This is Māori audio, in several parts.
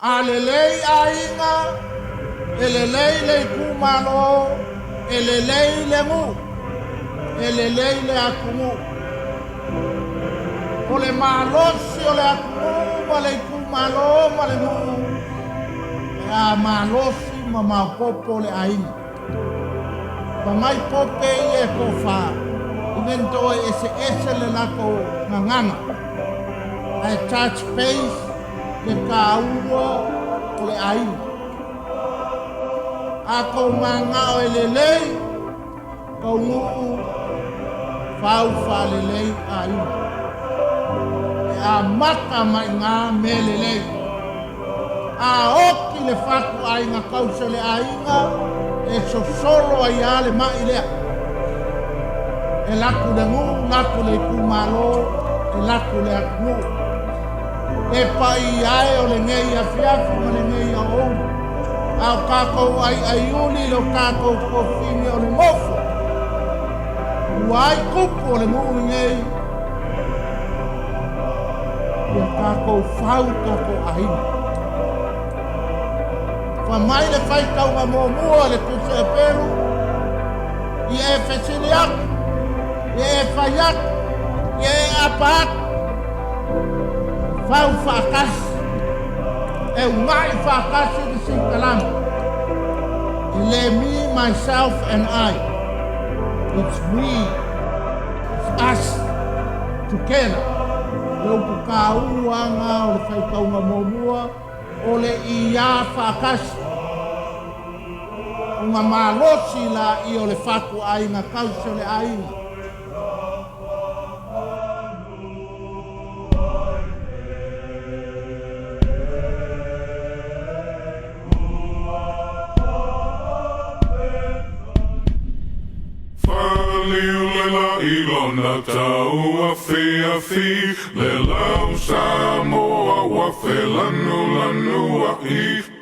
Alelei ainga, elelei le kumalo, elelei le mu, elelei le akumu. O le malosi o le akumu, ma le kumalo, ma le mu. A malosi ma mapopo le ainga. Ma mai pope e kofa, invento ese le lako nganganga. Ai touch base, le kaua o le ainga. A kou manga o elelei, kou nuu, fau fa lelei ainga. E a mata mai ngā me lelei. A oki le faku ainga kausa le ainga, e so solo ai ale mai lea. E laku le ngu, laku le kumalo, e laku le aku. E pai ai o le ngei a fiafu ma le ngei a ou. Au kākou ai uli lo kākou kofini o le mofo. Uai kupu o le muu ngei. Ia kākou fau kākou aina. Fa mai le fai kaunga mua le tuse e peru. Ia e fesili aku. Ia e fai aku. Ia e apa aku. Fau whakasi. E ungai whakasi di Sinkalama. Ele me, myself and I. It's we. It's us. Together. Leu puka uanga o le fai kaunga mua. O le ia whakasi. Unga malosi la i o le whaku ainga kausa le ainga. Faleula ilona tau afi le lau Samoa wa lanu i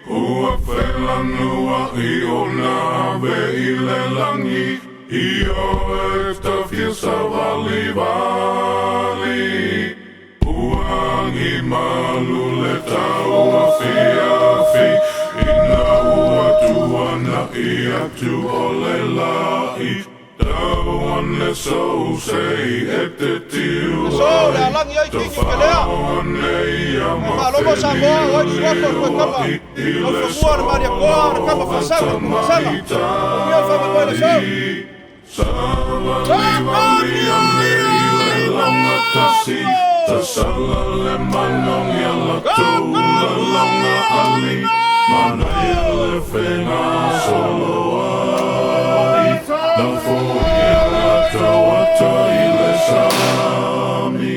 ua whelanua i o nā ve i le langi i o e tawhia sawali vali uangi malu le tau afi ina ua tuana i atu o le lai Tawane so say et te tiu So la langi ai ki Telea. Malomo Samoa o i roto ko kama. O fua na Maria Koa na kama fasanga fasanga. Mi alfa ma pele so. Solamalemalo yala tulanga ali manaya fena soloa. Nofoagatoa ile salami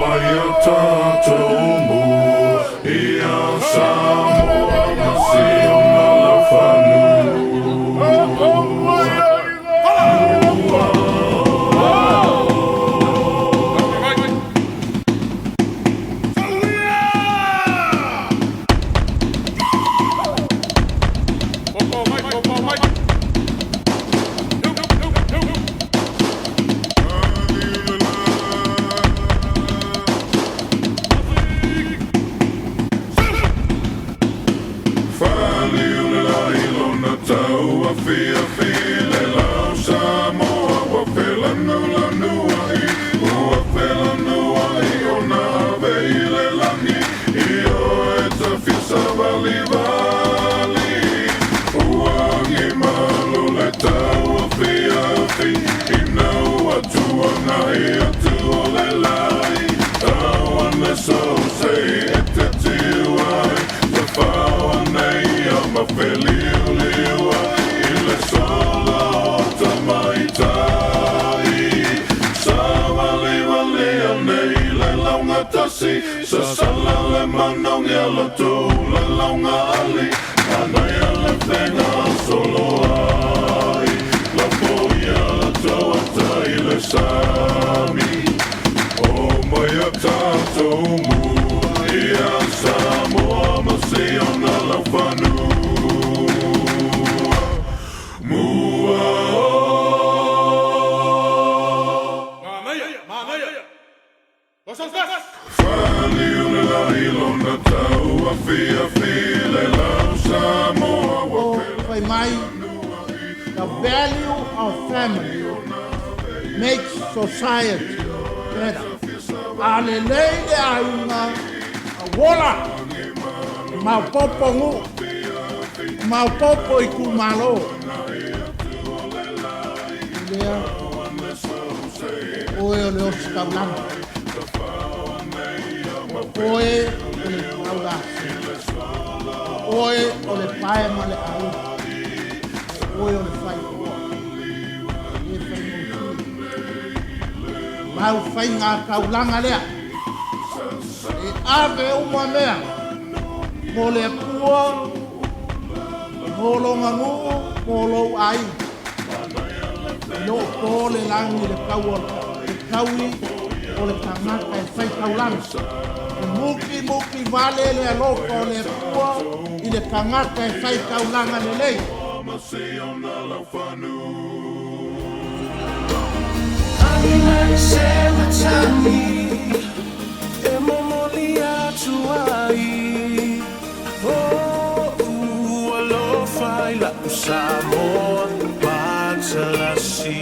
Maya tatomu Ia Samoa Masio malafanu Solamalemalo yala tulanga ali manaya le fena soloai la poia toa ile sami o maya tatomu ia Samoa masio na la fanu mua Faleula ilona tau Oh, fai mai, the value of family makes society better. Alelei le aunga, a wola, maupopo ngu, maupopo I kumalo. Lea, oe o leo skaulang. Oe o le kaulasi. Oe o le pae ma le au. Oe o le fai. E fai mōtui. Mau fai ngā kaulanga lea. E ave uma mea. Mo le kua. Mo longa ngu. Mo lou ai. No ko le langi le kaua. Le kaui o le tangata e fai kaulanga. Muki vale le aloko le kua I le tangata e fai kaulanga le lei. Aina se matani e momoli atu ai. Oh, alofa I la Samoa, Pansalasi.